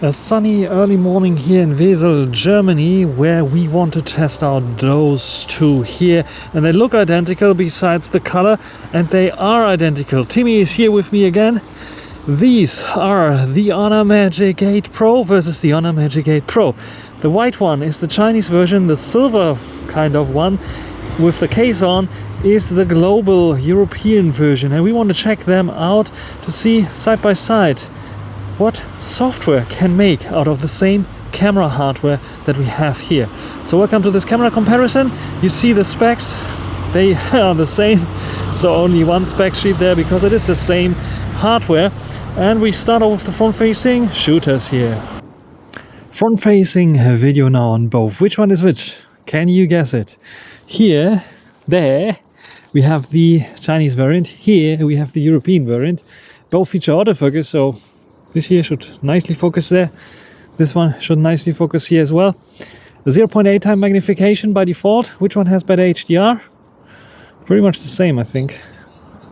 A sunny early morning here in Wesel, Germany, where we want to test out those two here. And they look identical besides the color, and they are identical. Timmy is here with me again. These are the Honor Magic 8 Pro versus the Honor Magic 8 Pro. The white one is the Chinese version, the silver kind of one with the case on is the global European version. And we want to check them out to see side by side what software can make out of the same camera hardware that we have here. So welcome to this camera comparison. You see the specs, they are the same, so only one spec sheet there because it is the same hardware. And we start off with the front-facing shooters here. Front-facing video now on both. Which one is which? Can you guess it? Here, there, we have the Chinese variant. Here we have the European variant. Both feature autofocus, so this here should nicely focus there. This one should nicely focus here as well. 0.8 time magnification by default. Which one has better HDR? Pretty much the same, I think.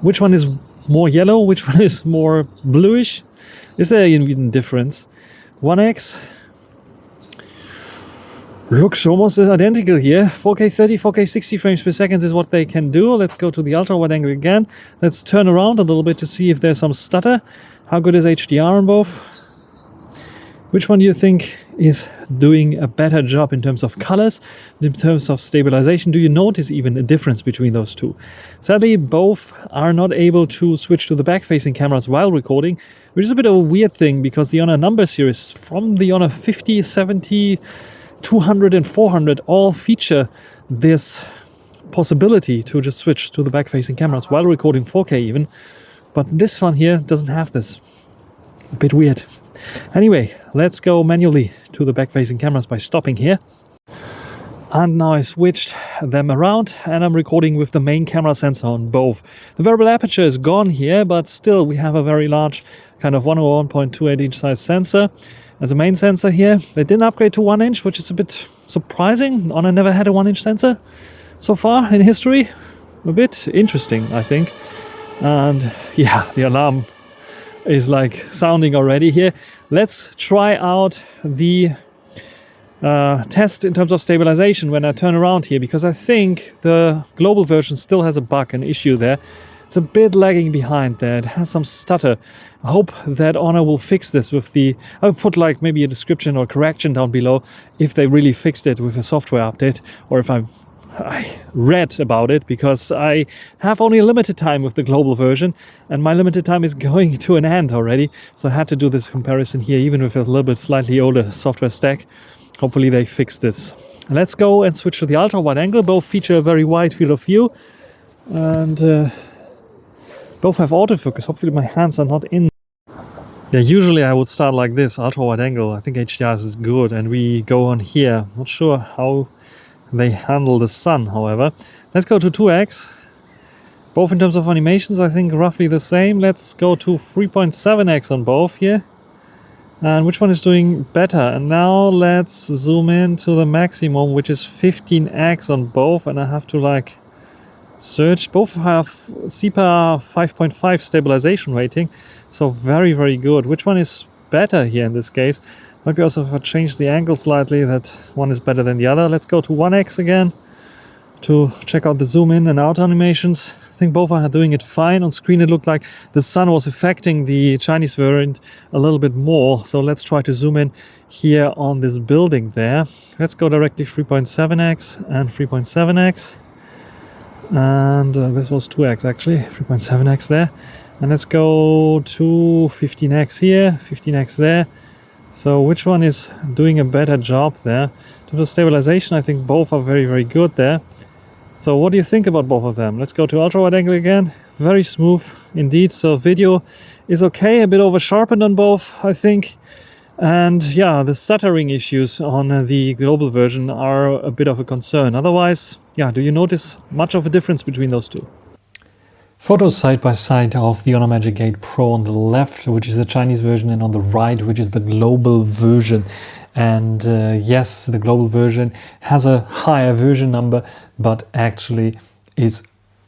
Which one is more yellow? Which one is more bluish? Is there even a difference? 1x looks almost identical here. 4K 30, 4K 60 frames per second is what they can do. Let's go to the ultra wide angle again. Let's turn around a little bit to see if there's some stutter. How good is HDR on both? Which one do you think is doing a better job in terms of colors, in terms of stabilization? Do you notice even a difference between those two? Sadly, both are not able to switch to the back-facing cameras while recording, which is a bit of a weird thing because the Honor number series from the Honor 50, 70, 200 and 400 all feature this possibility to just switch to the back-facing cameras while recording 4K even. But this one here doesn't have this. A bit weird. Anyway, let's go manually to the back-facing cameras by stopping here. And now I switched them around and I'm recording with the main camera sensor on both. The variable aperture is gone here, but still we have a very large kind of 101.28 inch size sensor as a main sensor here. They didn't upgrade to 1 inch, which is a bit surprising. Honor never had a 1 inch sensor so far in history. A bit interesting, I think. And yeah, the alarm is like sounding already here. Let's try out the test in terms of stabilization when I turn around here, because I think the global version still has a bug, an issue there. It's a bit lagging behind there. It has some stutter. I hope that Honor will fix this with the... I'll put like maybe a description or correction down below if they really fixed it with a software update, or if I read about it, because I have only a limited time with the global version and my limited time is going to an end already, so I had to do this comparison here even with a little bit slightly older software stack. Hopefully they fixed this. Let's go and switch to the ultra wide angle. Both feature a very wide field of view and both have autofocus. Hopefully my hands are not in. Yeah, usually I would start like this, ultra wide angle. I think HDR is good and we go on here. Not sure how they handle the sun, however. Let's go to 2x. Both in terms of animations, I think roughly the same. Let's go to 3.7x on both here. And which one is doing better? And now let's zoom in to the maximum, which is 15x on both. And I have to like search. Both have CPA 5.5 stabilization rating. So very, very good. Which one is better here in this case? Maybe also if I change the angle slightly, that one is better than the other. Let's go to 1x again to check out the zoom in and out animations. I think both are doing it fine. On screen it looked like the sun was affecting the Chinese variant a little bit more. So let's try to zoom in here on this building there. Let's go directly 3.7x and 3.7x. And this was 2x actually, 3.7x there. And let's go to 15x here, 15x there. So which one is doing a better job there? In terms of stabilization, I think both are very, very good there. So what do you think about both of them? Let's go to ultra wide angle again. Very smooth indeed. So video is okay, a bit over sharpened on both, I think. And yeah, the stuttering issues on the global version are a bit of a concern. Otherwise, yeah, do you notice much of a difference between those two? Photos side by side of the Honor Magic 8 Pro on the left, which is the Chinese version, and on the right, which is the global version. And yes, the global version has a higher version number, but actually is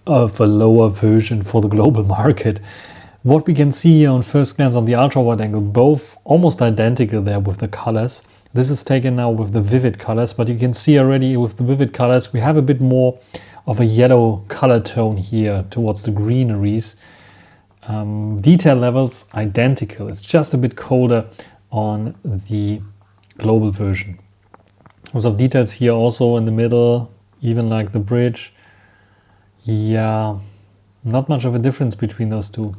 of a lower version for the global market. What we can see here on first glance on the ultra wide angle, both almost identical there with the colors. This is taken now with the vivid colors, but you can see already with the vivid colors we have a bit more of a yellow color tone here towards the greeneries. Detail levels identical. It's just a bit colder on the global version. Lots of details here also in the middle, even like the bridge. Yeah, not much of a difference between those two.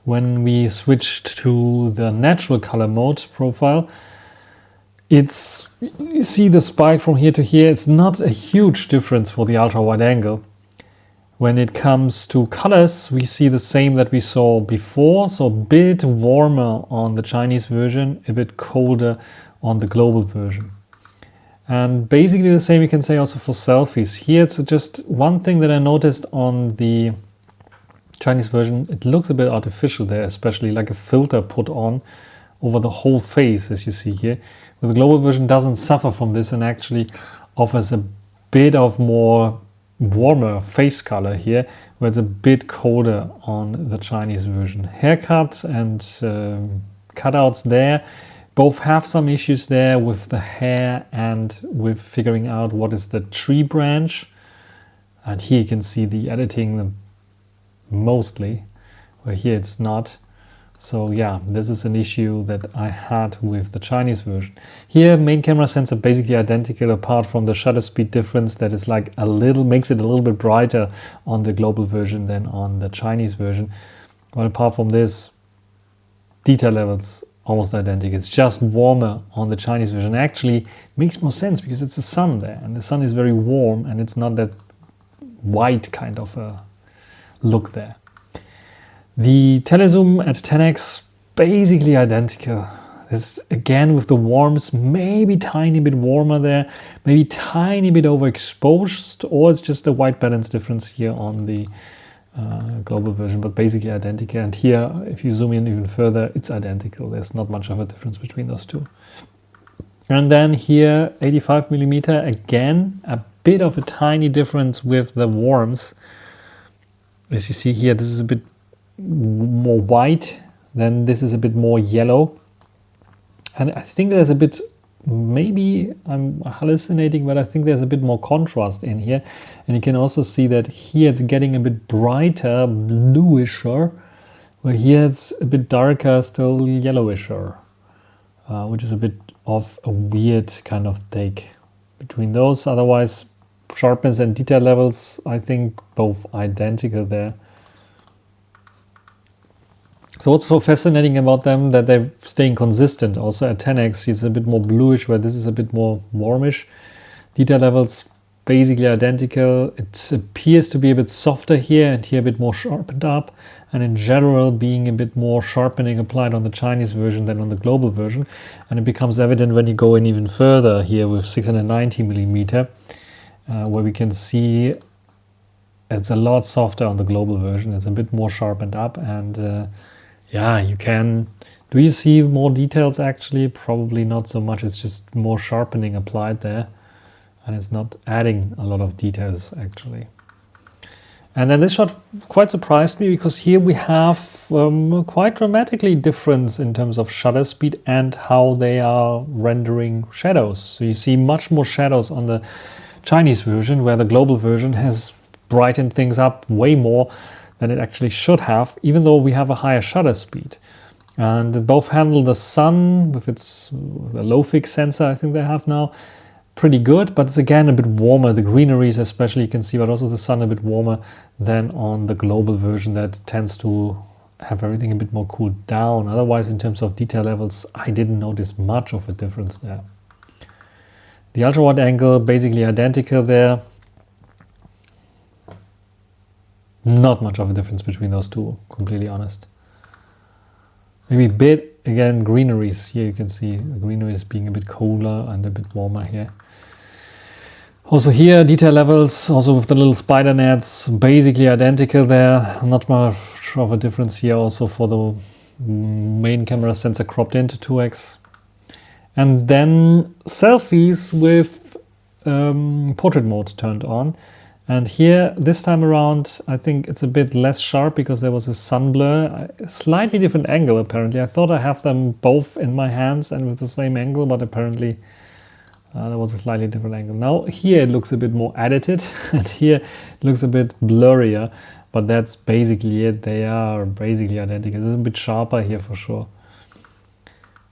When we switched to the natural color mode profile, you see the spike from here to here. It's not a huge difference for the ultra wide angle. When it comes to colors, we see the same that we saw before, so a bit warmer on the Chinese version, a bit colder on the global version. And basically the same you can say also for selfies. Here it's just one thing that I noticed on the Chinese version, it looks a bit artificial there, especially like a filter put on over the whole face, as you see here. With the global version doesn't suffer from this and actually offers a bit of more warmer face color here, where it's a bit colder on the Chinese version. Haircut and cutouts there both have some issues there with the hair and with figuring out what is the tree branch. And here you can see the editing mostly, where here it's not. So yeah, this is an issue that I had with the Chinese version. Here main camera sensor basically identical, apart from the shutter speed difference that is like makes it a little bit brighter on the global version than on the Chinese version. But apart from this, detail levels almost identical. It's just warmer on the Chinese version. Actually, it makes more sense because it's the sun there, and the sun is very warm and it's not that white kind of a look there. The telezoom at 10x basically identical. This again with the warmth, maybe tiny bit warmer there, maybe tiny bit overexposed, or it's just a white balance difference here on the global version, but basically identical. And here, if you zoom in even further, it's identical. There's not much of a difference between those two. And then here, 85mm, again, a bit of a tiny difference with the warmth. As you see here, this is a bit more white, then this is a bit more yellow. And I think there's a bit, maybe I'm hallucinating, but I think there's a bit more contrast in here. And you can also see that here it's getting a bit brighter, bluisher, where here it's a bit darker, still yellowisher, which is a bit of a weird kind of take between those. Otherwise, sharpness and detail levels, I think both identical there. So what's so fascinating about them, that they're staying consistent. Also at 10x, it's a bit more bluish, where this is a bit more warmish. Detail levels basically identical. It appears to be a bit softer here, and here a bit more sharpened up. And in general, being a bit more sharpening applied on the Chinese version than on the global version. And it becomes evident when you go in even further here with 690mm, where we can see it's a lot softer on the global version. It's a bit more sharpened up, and yeah, you can. Do you see more details actually? Probably not so much. It's just more sharpening applied there, and it's not adding a lot of details actually. And then this shot quite surprised me, because here we have quite dramatically difference in terms of shutter speed and how they are rendering shadows. So you see much more shadows on the Chinese version, where the global version has brightened things up way more than it actually should have, even though we have a higher shutter speed. And they both handle the sun with the low fix sensor I think they have now pretty good, but it's again a bit warmer. The greeneries especially you can see, but also the sun a bit warmer than on the global version that tends to have everything a bit more cooled down. Otherwise, in terms of detail levels, I didn't notice much of a difference there. The ultra wide angle basically identical there. Not much of a difference between those two, completely honest. Maybe a bit, again, greeneries. Here you can see the greeneries being a bit cooler and a bit warmer here. Also here, detail levels, also with the little spider nets, basically identical there. Not much of a difference here also for the main camera sensor cropped into 2x. And then selfies with portrait mode turned on. And here, this time around, I think it's a bit less sharp because there was a sun blur. A slightly different angle, apparently. I thought I have them both in my hands and with the same angle, but apparently there was a slightly different angle. Now, here it looks a bit more edited, and here it looks a bit blurrier, but that's basically it. They are basically identical. It's a bit sharper here for sure.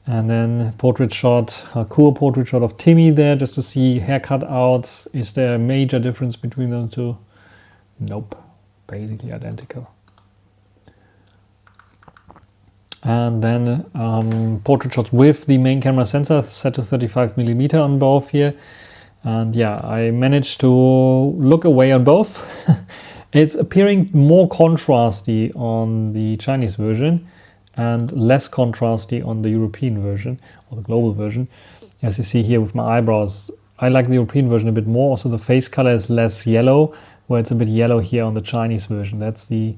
And then portrait shot, a cool portrait shot of Timmy there, just to see haircut out. Is there a major difference between the two? Nope, basically identical. And then portrait shots with the main camera sensor set to 35mm on both here. And yeah, I managed to look away on both. It's appearing more contrasty on the Chinese version and less contrasty on the European version or the global version. As you see here with my eyebrows, I like the European version a bit more. Also the face color is less yellow, where it's a bit yellow here on the Chinese version. That's the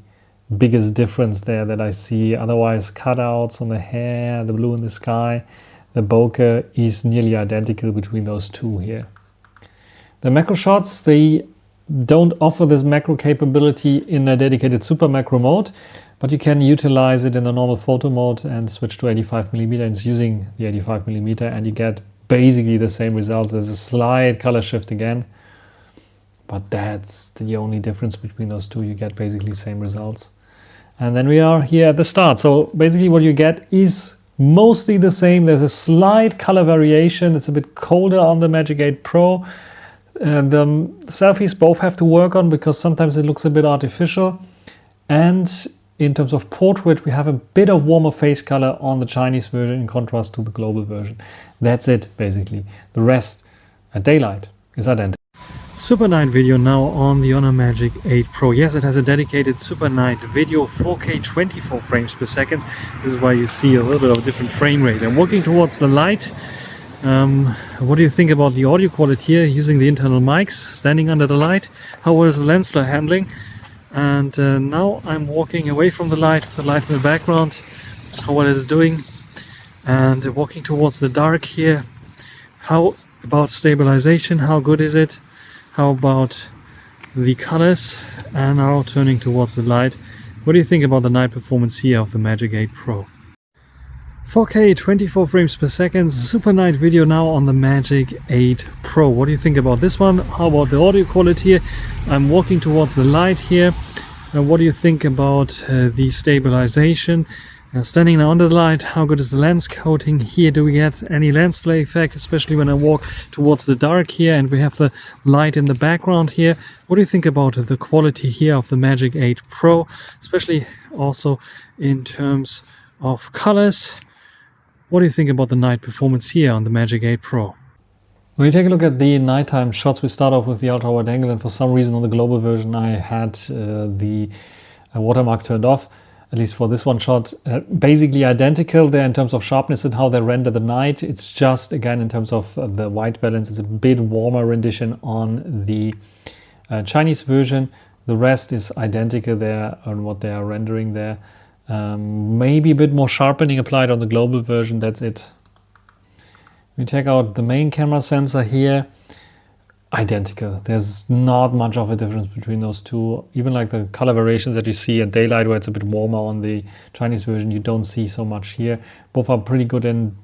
biggest difference there that I see. Otherwise, cutouts on the hair, the blue in the sky, the bokeh is nearly identical between those two here. The macro shots, they don't offer this macro capability in a dedicated super macro mode, but you can utilize it in a normal photo mode and switch to 85mm, and it's using the 85mm, and you get basically the same results. There's a slight color shift again, but that's the only difference between those two. You get basically the same results. And then we are here at the start. So basically what you get is mostly the same. There's a slight color variation. It's a bit colder on the Magic 8 Pro. And the selfies both have to work on because sometimes it looks a bit artificial. And in terms of portrait, we have a bit of warmer face color on the Chinese version in contrast to the global version. That's it, basically. The rest, at daylight, is identical. Super night video now on the Honor Magic 8 Pro. Yes, it has a dedicated super night video, 4K 24 frames per second. This is why you see a little bit of a different frame rate. I'm working towards the light. What do you think about the audio quality here, using the internal mics, standing under the light? How was the lens flare handling? And now I'm walking away from the light with the light in the background. How well it's doing. And walking towards the dark here. How about stabilization? How good is it? How about the colors? And now turning towards the light. What do you think about the night performance here of the Magic 8 Pro? 4K 24 frames per second, super night video now on the Magic 8 Pro. What do you think about this one? How about the audio quality here? I'm walking towards the light here. What do you think about the stabilization? Standing now under the light, how good is the lens coating here? Do we get any lens flare effect, especially when I walk towards the dark here and we have the light in the background here? What do you think about the quality here of the Magic 8 Pro, especially also in terms of colors? What do you think about the night performance here on the Magic 8 Pro? When you take a look at the nighttime shots, we start off with the ultra wide angle, and for some reason on the global version I had the watermark turned off, at least for this one shot. Basically identical there in terms of sharpness and how they render the night. It's just, again, in terms of the white balance, it's a bit warmer rendition on the Chinese version. The rest is identical there on what they are rendering there. Maybe a bit more sharpening applied on the global version, that's it. We take out the main camera sensor here, identical. There's not much of a difference between those two. Even like the color variations that you see at daylight, where it's a bit warmer on the Chinese version, you don't see so much here. Both are pretty good in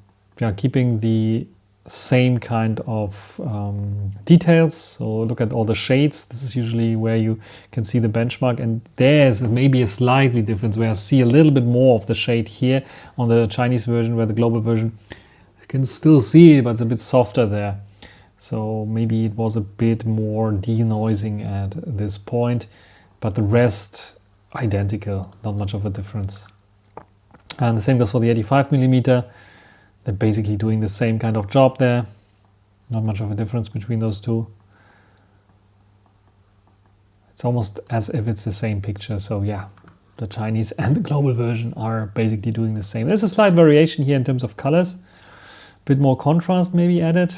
keeping the same kind of details. So look at all the shades. This is usually where you can see the benchmark, and there's maybe a slightly difference where I see a little bit more of the shade here on the Chinese version, where the global version you can still see it, but it's a bit softer there. So maybe it was a bit more denoising at this point, but the rest identical, not much of a difference. And the same goes for the 85mm. They're basically doing the same kind of job there. Not much of a difference between those two. It's almost as if it's the same picture. So yeah, the Chinese and the global version are basically doing the same. There's a slight variation here in terms of colors. A bit more contrast maybe added.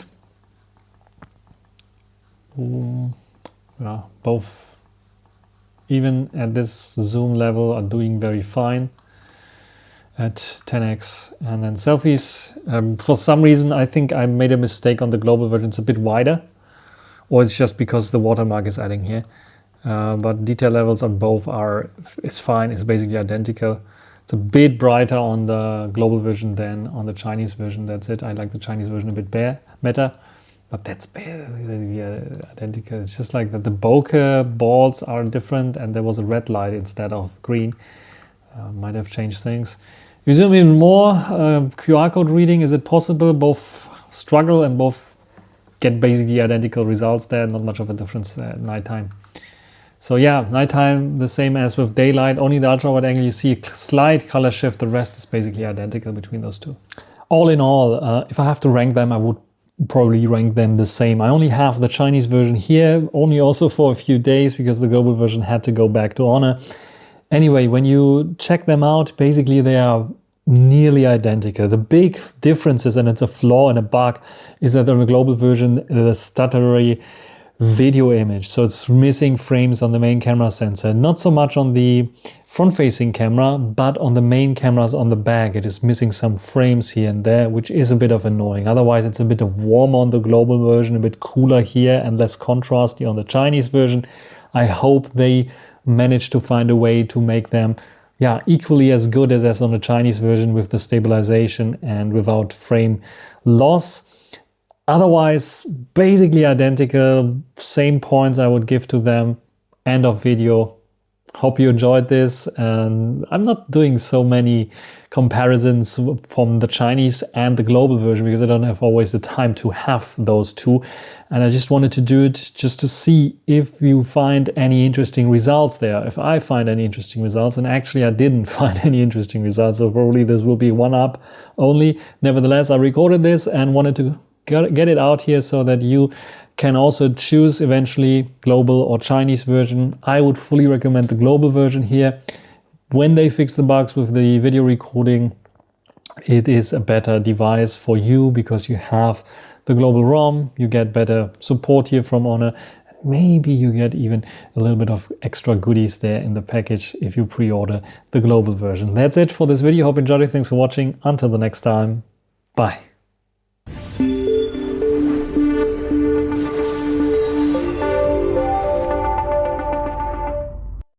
Yeah, both, even at this zoom level, are doing very fine at 10x. And then selfies, for some reason I think I made a mistake on the global version. It's a bit wider, or it's just because the watermark is adding here. But detail levels on both is fine. It's basically identical. It's a bit brighter on the global version than on the Chinese version. That's it. I like the Chinese version a bit better, but that's basically identical. It's just like that the bokeh balls are different, and there was a red light instead of green. Might have changed things. If you zoom in more, QR code reading, is it possible? Both struggle and both get basically identical results there. Not much of a difference at nighttime. So yeah, nighttime, the same as with daylight, only the ultra wide angle, you see a slight color shift. The rest is basically identical between those two. All in all, if I have to rank them, I would probably rank them the same. I only have the Chinese version here, only also for a few days because the global version had to go back to Honor. Anyway, when you check them out, basically they are nearly identical. The big differences, and it's a flaw and a bug, is that on the global version, the stuttery video image, so it's missing frames on the main camera sensor. Not so much on the front-facing camera, but on the main cameras on the back, it is missing some frames here and there, which is a bit of annoying. Otherwise, it's a bit of warmer on the global version, a bit cooler here and less contrasty on the Chinese version. I hope they manage to find a way to make them equally as good as on the Chinese version with the stabilization and without frame loss. Otherwise, basically identical, same points I would give to them. End of video. Hope you enjoyed this. And I'm not doing so many comparisons from the Chinese and the global version because I don't have always the time to have those two. And I just wanted to do it just to see if you find any interesting results there. If I find any interesting results, and actually I didn't find any interesting results, so probably this will be one up only. Nevertheless, I recorded this and wanted to get it out here so that you can also choose eventually global or Chinese version. I would fully recommend the global version here. When they fix the bugs with the video recording, it is a better device for you because you have the global ROM, you get better support here from Honor. Maybe you get even a little bit of extra goodies there in the package if you pre-order the global version. That's it for this video. Hope you enjoyed it. Thanks for watching. Until the next time. Bye.